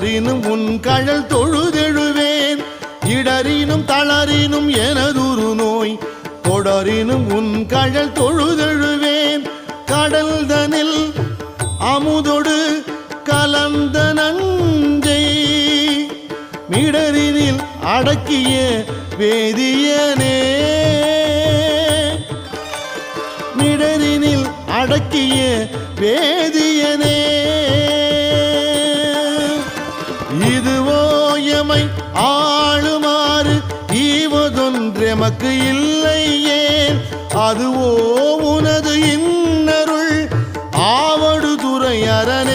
தொடரினும் உன் கழல் தொழுதெழுவேன் இடரினும் தளரினும் எனதுரு நோய் தொடரினும் உன் கழல் தொழுதெழுவேன் கடல் தனில் அமுதொடு கலந்த நஞ்சை மிடரினில் அடக்கிய வேதியனே மிடரினில் அடக்கிய வேதியனே இதுவோ எமை ஆளுமாறு ஈவதொன்றெமக்கு இல்லையேன் அதுவோ உனது இன்னருள் ஆவடு துறை அரணே